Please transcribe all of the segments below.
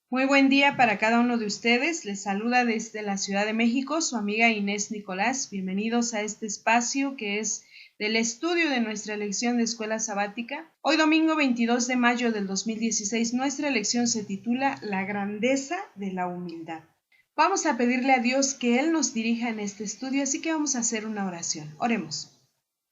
Muy buen día para cada uno de ustedes. Les saluda desde la Ciudad de México su amiga Inés Nicolás. Bienvenidos a este espacio que es del estudio de nuestra lección de escuela sabática. Hoy domingo 22 de mayo del 2016 nuestra lección se titula La grandeza de la humildad. Vamos a pedirle a Dios que Él nos dirija en este estudio, así que vamos a hacer una oración. Oremos.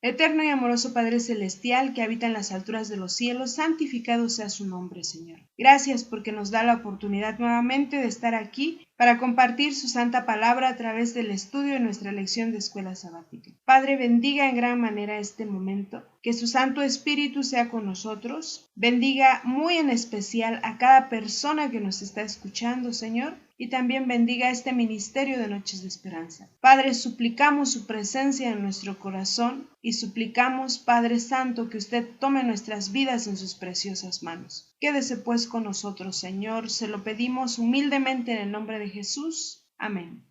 Eterno y amoroso Padre Celestial que habita en las alturas de los cielos, santificado sea su nombre, Señor. Gracias porque nos da la oportunidad nuevamente de estar aquí para compartir su santa palabra a través del estudio de nuestra lección de escuela sabática. Padre, bendiga en gran manera este momento, que su Santo Espíritu sea con nosotros, bendiga muy en especial a cada persona que nos está escuchando, Señor, y también bendiga este ministerio de Noches de Esperanza. Padre, suplicamos su presencia en nuestro corazón y suplicamos, Padre Santo, que usted tome nuestras vidas en sus preciosas manos. Quédese pues con nosotros, Señor, se lo pedimos humildemente en el nombre de Jesús. Amén.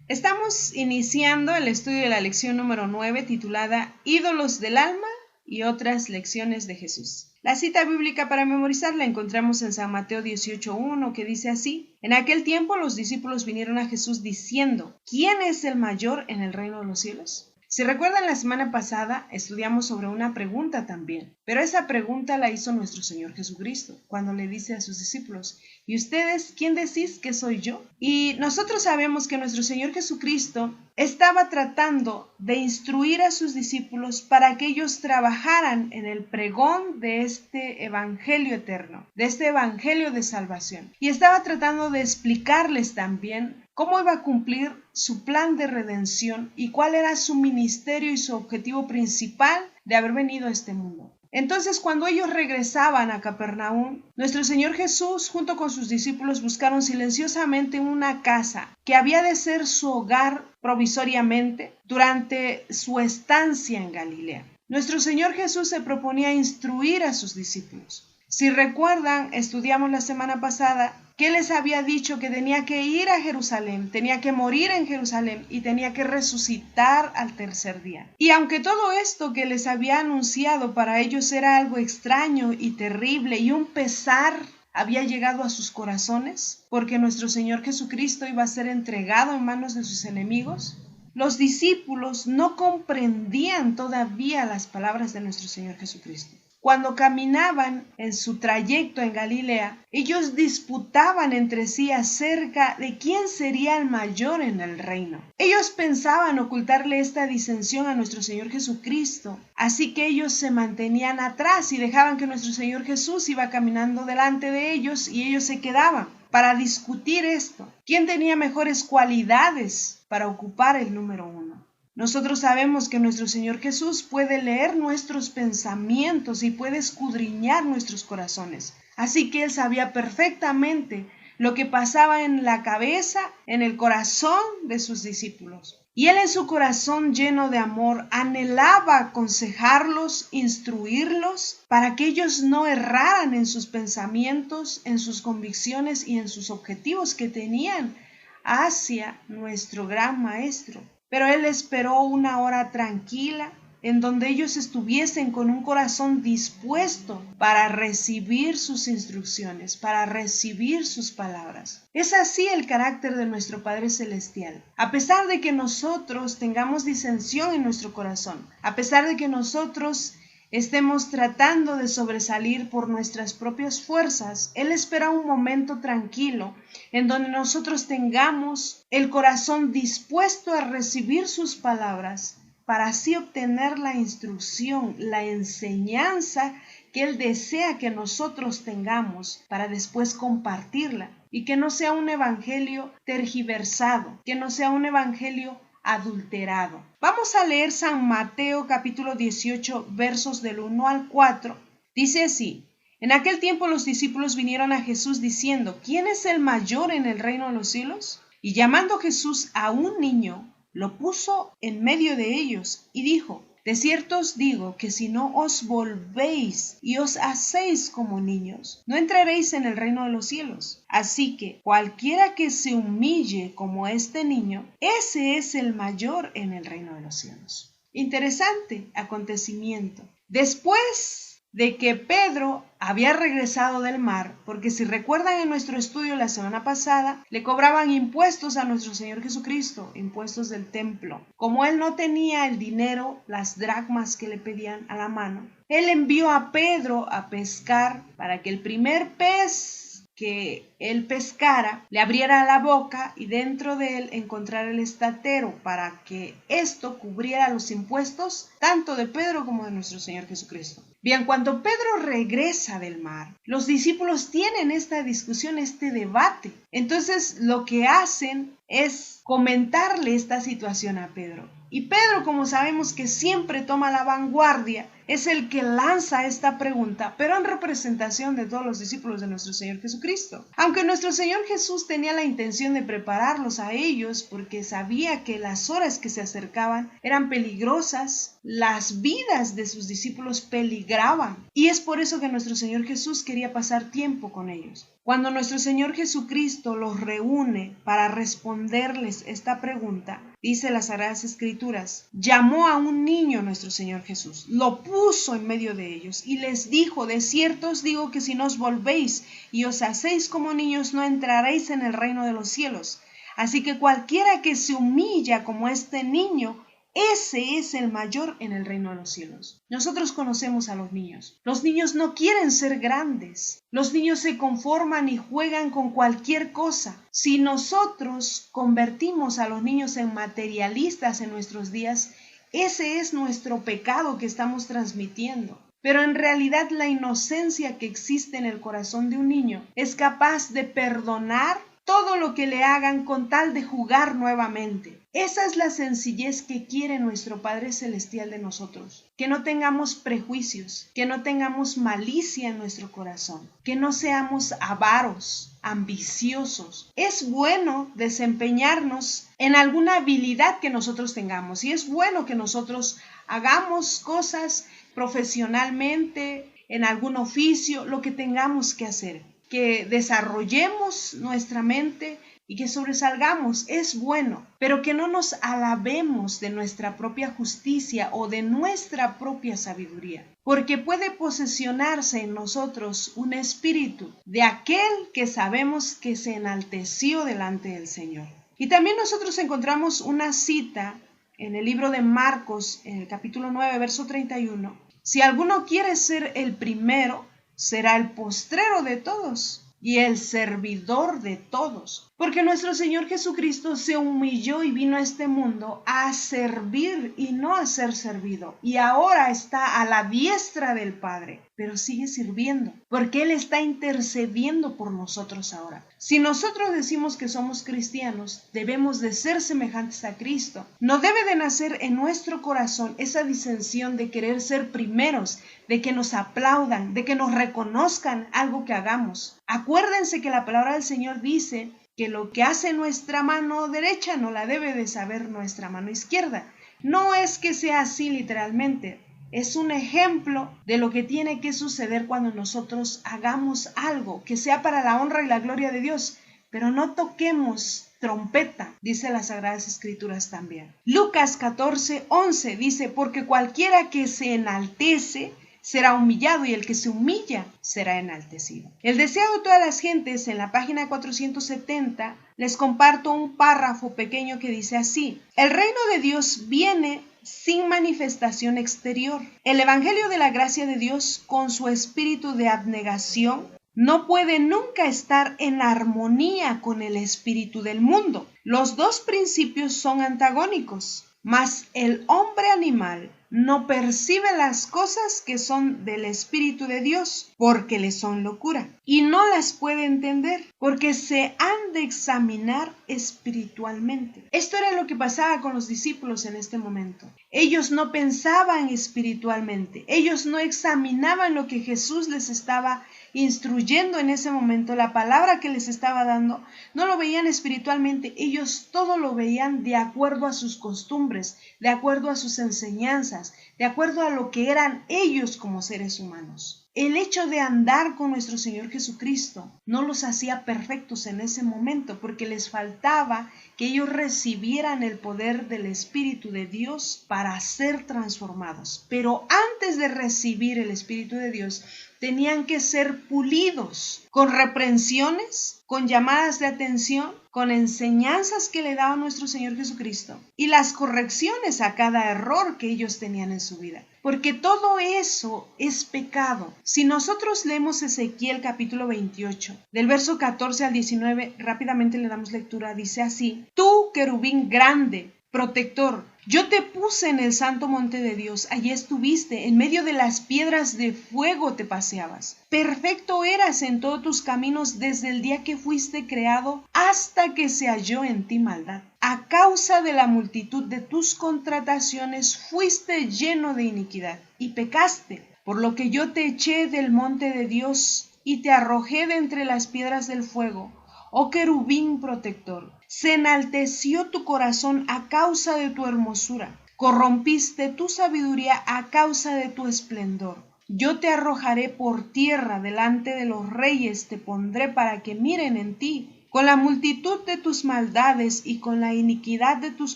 Estamos iniciando el estudio de la lección número 9 titulada Ídolos del alma y otras lecciones de Jesús. La cita bíblica para memorizar la encontramos en San Mateo 18:1, que dice así: En aquel tiempo los discípulos vinieron a Jesús diciendo, ¿quién es el mayor en el reino de los cielos? Si recuerdan, la semana pasada estudiamos sobre una pregunta también, pero esa pregunta la hizo nuestro Señor Jesucristo cuando le dice a sus discípulos, ¿y ustedes quién decís que soy yo? Y nosotros sabemos que nuestro Señor Jesucristo estaba tratando de instruir a sus discípulos para que ellos trabajaran en el pregón de este evangelio eterno, de este evangelio de salvación. Y estaba tratando de explicarles también cómo iba a cumplir su plan de redención y cuál era su ministerio y su objetivo principal de haber venido a este mundo. Entonces, cuando ellos regresaban a Capernaum, nuestro Señor Jesús junto con sus discípulos buscaron silenciosamente una casa que había de ser su hogar provisoriamente durante su estancia en Galilea. Nuestro Señor Jesús se proponía instruir a sus discípulos. Si recuerdan, estudiamos la semana pasada que les había dicho que tenía que ir a Jerusalén, tenía que morir en Jerusalén y tenía que resucitar al tercer día. Y aunque todo esto que les había anunciado para ellos era algo extraño y terrible y un pesar había llegado a sus corazones, porque nuestro Señor Jesucristo iba a ser entregado en manos de sus enemigos, los discípulos no comprendían todavía las palabras de nuestro Señor Jesucristo. Cuando caminaban en su trayecto en Galilea, ellos disputaban entre sí acerca de quién sería el mayor en el reino. Ellos pensaban ocultarle esta disensión a nuestro Señor Jesucristo, así que ellos se mantenían atrás y dejaban que nuestro Señor Jesús iba caminando delante de ellos y ellos se quedaban para discutir esto. ¿Quién tenía mejores cualidades para ocupar el número 1? Nosotros sabemos que nuestro Señor Jesús puede leer nuestros pensamientos y puede escudriñar nuestros corazones. Así que Él sabía perfectamente lo que pasaba en la cabeza, en el corazón de sus discípulos. Y Él en su corazón lleno de amor anhelaba aconsejarlos, instruirlos, para que ellos no erraran en sus pensamientos, en sus convicciones y en sus objetivos que tenían hacia nuestro gran Maestro. Pero Él esperó una hora tranquila en donde ellos estuviesen con un corazón dispuesto para recibir sus instrucciones, para recibir sus palabras. Es así el carácter de nuestro Padre Celestial. A pesar de que nosotros tengamos disensión en nuestro corazón, a pesar de que nosotros estemos tratando de sobresalir por nuestras propias fuerzas, Él espera un momento tranquilo en donde nosotros tengamos el corazón dispuesto a recibir sus palabras para así obtener la instrucción, la enseñanza que Él desea que nosotros tengamos para después compartirla y que no sea un evangelio tergiversado, que no sea un evangelio adulterado. Vamos a leer San Mateo capítulo 18 versos del 1 al 4. Dice así: En aquel tiempo los discípulos vinieron a Jesús diciendo, ¿quién es el mayor en el reino de los cielos? Y llamando Jesús a un niño, lo puso en medio de ellos y dijo, de cierto os digo que si no os volvéis y os hacéis como niños, no entraréis en el reino de los cielos. Así que cualquiera que se humille como este niño, ese es el mayor en el reino de los cielos. Interesante acontecimiento. Después de que Pedro había regresado del mar, porque si recuerdan en nuestro estudio la semana pasada, le cobraban impuestos a nuestro Señor Jesucristo, impuestos del templo. Como él no tenía el dinero, las dracmas que le pedían a la mano, él envió a Pedro a pescar para que el primer pez que él pescara le abriera la boca y dentro de él encontrara el estatero para que esto cubriera los impuestos tanto de Pedro como de nuestro Señor Jesucristo. Bien, cuando Pedro regresa del mar, los discípulos tienen esta discusión, este debate. Entonces lo que hacen es comentarle esta situación a Pedro. Y Pedro, como sabemos que siempre toma la vanguardia, es el que lanza esta pregunta, pero en representación de todos los discípulos de nuestro Señor Jesucristo. Aunque nuestro Señor Jesús tenía la intención de prepararlos a ellos porque sabía que las horas que se acercaban eran peligrosas, las vidas de sus discípulos peligraban. Y es por eso que nuestro Señor Jesús quería pasar tiempo con ellos. Cuando nuestro Señor Jesucristo los reúne para responderles esta pregunta, dice las Sagradas Escrituras, llamó a un niño nuestro Señor Jesús, lo puso en medio de ellos y les dijo, de cierto os digo que si no os volvéis y os hacéis como niños, no entraréis en el reino de los cielos. Así que cualquiera que se humilla como este niño, ese es el mayor en el reino de los cielos. Nosotros conocemos a los niños. Los niños no quieren ser grandes. Los niños se conforman y juegan con cualquier cosa. Si nosotros convertimos a los niños en materialistas en nuestros días, ese es nuestro pecado que estamos transmitiendo. Pero en realidad la inocencia que existe en el corazón de un niño es capaz de perdonar todo lo que le hagan con tal de jugar nuevamente. Esa es la sencillez que quiere nuestro Padre Celestial de nosotros. Que no tengamos prejuicios, que no tengamos malicia en nuestro corazón, que no seamos avaros, ambiciosos. Es bueno desempeñarnos en alguna habilidad que nosotros tengamos y es bueno que nosotros hagamos cosas profesionalmente, en algún oficio, lo que tengamos que hacer. Que desarrollemos nuestra mente y que sobresalgamos, es bueno, pero que no nos alabemos de nuestra propia justicia o de nuestra propia sabiduría, porque puede posesionarse en nosotros un espíritu de aquel que sabemos que se enalteció delante del Señor. Y también nosotros encontramos una cita en el libro de Marcos, en el capítulo 9, verso 31. Si alguno quiere ser el primero, será el postrero de todos y el servidor de todos. Porque nuestro Señor Jesucristo se humilló y vino a este mundo a servir y no a ser servido. Y ahora está a la diestra del Padre, pero sigue sirviendo, porque Él está intercediendo por nosotros ahora. Si nosotros decimos que somos cristianos, debemos de ser semejantes a Cristo. No debe de nacer en nuestro corazón esa disensión de querer ser primeros, de que nos aplaudan, de que nos reconozcan algo que hagamos. Acuérdense que la palabra del Señor dice que lo que hace nuestra mano derecha no la debe de saber nuestra mano izquierda. No es que sea así literalmente, es un ejemplo de lo que tiene que suceder cuando nosotros hagamos algo que sea para la honra y la gloria de Dios, pero no toquemos trompeta, dice las Sagradas Escrituras también. Lucas 14:11 dice, porque cualquiera que se enaltece será humillado y el que se humilla será enaltecido. El deseo de todas las gentes, en la página 470, les comparto un párrafo pequeño que dice así: el reino de Dios viene sin manifestación exterior. El evangelio de la gracia de Dios, con su espíritu de abnegación, no puede nunca estar en armonía con el espíritu del mundo. Los dos principios son antagónicos, mas el hombre animal no percibe las cosas que son del Espíritu de Dios porque le son locura y no las puede entender porque se han de examinar espiritualmente. Esto era lo que pasaba con los discípulos en este momento. Ellos no pensaban espiritualmente, ellos no examinaban lo que Jesús les estaba instruyendo en ese momento, la palabra que les estaba dando, no lo veían espiritualmente, ellos todo lo veían de acuerdo a sus costumbres, de acuerdo a sus enseñanzas, de acuerdo a lo que eran ellos como seres humanos. El hecho de andar con nuestro Señor Jesucristo no los hacía perfectos en ese momento, porque les faltaba que ellos recibieran el poder del Espíritu de Dios para ser transformados. Pero antes de recibir el Espíritu de Dios, tenían que ser pulidos con reprensiones, con llamadas de atención, con enseñanzas que le daba nuestro Señor Jesucristo y las correcciones a cada error que ellos tenían en su vida. Porque todo eso es pecado. Si nosotros leemos Ezequiel capítulo 28, del verso 14 al 19, rápidamente le damos lectura, dice así: Tú, querubín grande, protector, yo te puse en el santo monte de Dios, allí estuviste, en medio de las piedras de fuego te paseabas. Perfecto eras en todos tus caminos desde el día que fuiste creado hasta que se halló en ti maldad. A causa de la multitud de tus contrataciones fuiste lleno de iniquidad y pecaste, por lo que yo te eché del monte de Dios y te arrojé de entre las piedras del fuego. Oh querubín protector, se enalteció tu corazón a causa de tu hermosura, corrompiste tu sabiduría a causa de tu esplendor. Yo te arrojaré por tierra delante de los reyes, te pondré para que miren en ti. Con la multitud de tus maldades y con la iniquidad de tus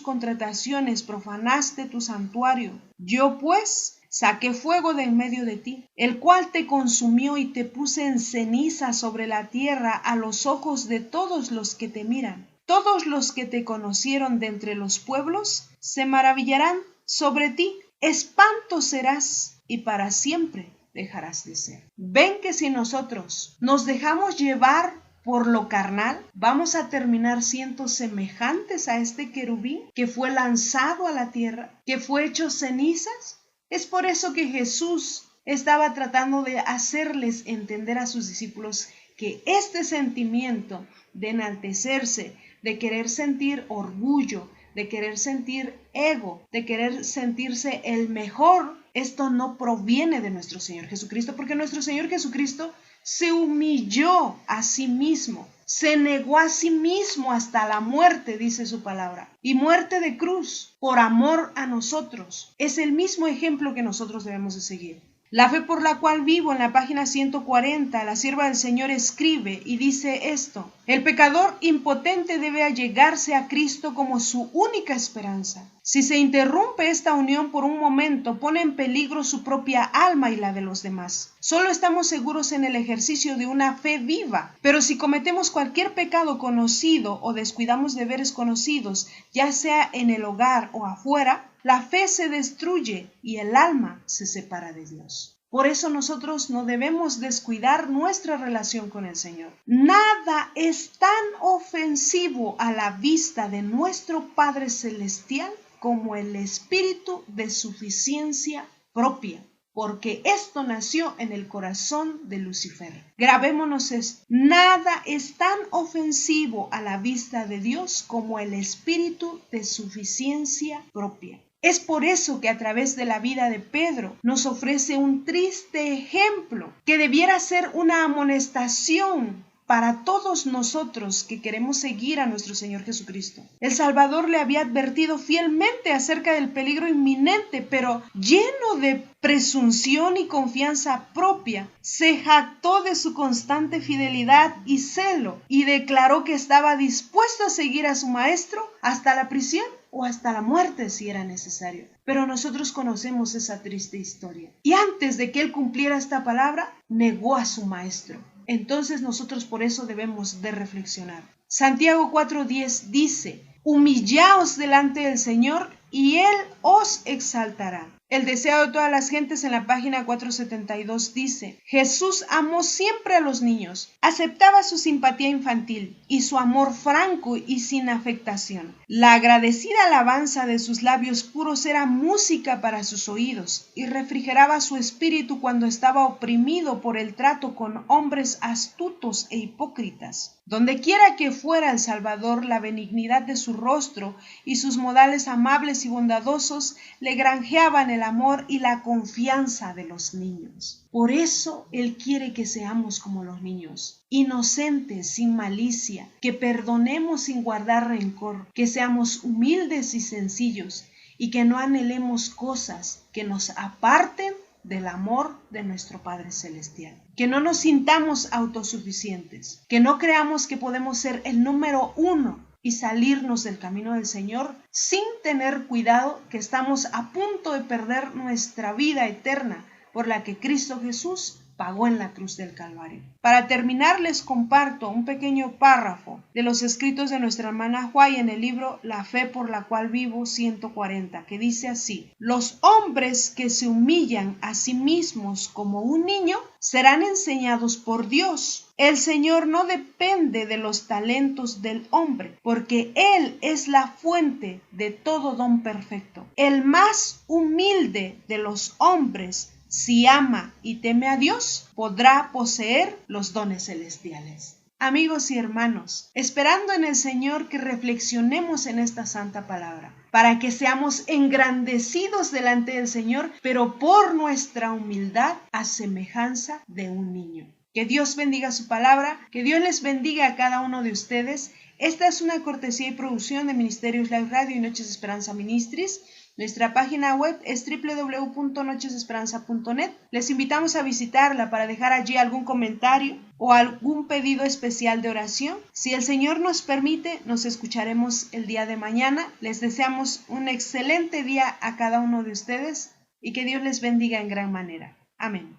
contrataciones profanaste tu santuario. Yo pues saqué fuego de en medio de ti, el cual te consumió y te puse en ceniza sobre la tierra a los ojos de todos los que te miran. Todos los que te conocieron de entre los pueblos se maravillarán sobre ti. Espanto serás y para siempre dejarás de ser. Ven que si nosotros nos dejamos llevar por lo carnal, vamos a terminar siendo semejantes a este querubín que fue lanzado a la tierra, que fue hecho cenizas. Es por eso que Jesús estaba tratando de hacerles entender a sus discípulos que este sentimiento de enaltecerse, de querer sentir orgullo, de querer sentir ego, de querer sentirse el mejor, esto no proviene de nuestro Señor Jesucristo, porque nuestro Señor Jesucristo se humilló a sí mismo, se negó a sí mismo hasta la muerte, dice su palabra, y muerte de cruz, por amor a nosotros. Es el mismo ejemplo que nosotros debemos de seguir. La fe por la cual vivo, en la página 140, la sierva del Señor escribe y dice esto: el pecador impotente debe allegarse a Cristo como su única esperanza. Si se interrumpe esta unión por un momento, pone en peligro su propia alma y la de los demás. Solo estamos seguros en el ejercicio de una fe viva, pero si cometemos cualquier pecado conocido o descuidamos deberes conocidos, ya sea en el hogar o afuera, la fe se destruye y el alma se separa de Dios. Por eso nosotros no debemos descuidar nuestra relación con el Señor. Nada es tan ofensivo a la vista de nuestro Padre Celestial como el espíritu de suficiencia propia, porque esto nació en el corazón de Lucifer. Grabémonos esto: nada es tan ofensivo a la vista de Dios como el espíritu de suficiencia propia. Es por eso que a través de la vida de Pedro nos ofrece un triste ejemplo que debiera ser una amonestación para todos nosotros que queremos seguir a nuestro Señor Jesucristo. El Salvador le había advertido fielmente acerca del peligro inminente, pero lleno de presunción y confianza propia, se jactó de su constante fidelidad y celo y declaró que estaba dispuesto a seguir a su Maestro hasta la prisión o hasta la muerte si era necesario. Pero nosotros conocemos esa triste historia. Y antes de que él cumpliera esta palabra, negó a su Maestro. Entonces nosotros por eso debemos de reflexionar. Santiago 4:10 dice: humillaos delante del Señor y Él os exaltará. El deseo de todas las gentes, en la página 472, dice: Jesús amó siempre a los niños, aceptaba su simpatía infantil y su amor franco y sin afectación. La agradecida alabanza de sus labios puros era música para sus oídos y refrigeraba su espíritu cuando estaba oprimido por el trato con hombres astutos e hipócritas. Donde quiera que fuera el Salvador, la benignidad de su rostro y sus modales amables y bondadosos le granjeaban el amor y la confianza de los niños. Por eso Él quiere que seamos como los niños, inocentes, sin malicia, que perdonemos sin guardar rencor, que seamos humildes y sencillos y que no anhelemos cosas que nos aparten del amor de nuestro Padre Celestial. Que no nos sintamos autosuficientes, que no creamos que podemos ser el número uno y salirnos del camino del Señor sin tener cuidado, que estamos a punto de perder nuestra vida eterna por la que Cristo Jesús pagó en la cruz del Calvario. Para terminar, les comparto un pequeño párrafo de los escritos de nuestra hermana Huay en el libro La fe por la cual vivo 140, que dice así: los hombres que se humillan a sí mismos como un niño serán enseñados por Dios. El Señor no depende de los talentos del hombre, porque Él es la fuente de todo don perfecto. El más humilde de los hombres, si ama y teme a Dios, podrá poseer los dones celestiales. Amigos y hermanos, esperando en el Señor que reflexionemos en esta santa palabra, para que seamos engrandecidos delante del Señor, pero por nuestra humildad a semejanza de un niño. Que Dios bendiga su palabra, que Dios les bendiga a cada uno de ustedes. Esta es una cortesía y producción de Ministerios Live Radio y Noches de Esperanza Ministries. Nuestra página web es www.nochesesperanza.net. Les invitamos a visitarla para dejar allí algún comentario o algún pedido especial de oración. Si el Señor nos permite, nos escucharemos el día de mañana. Les deseamos un excelente día a cada uno de ustedes y que Dios les bendiga en gran manera. Amén.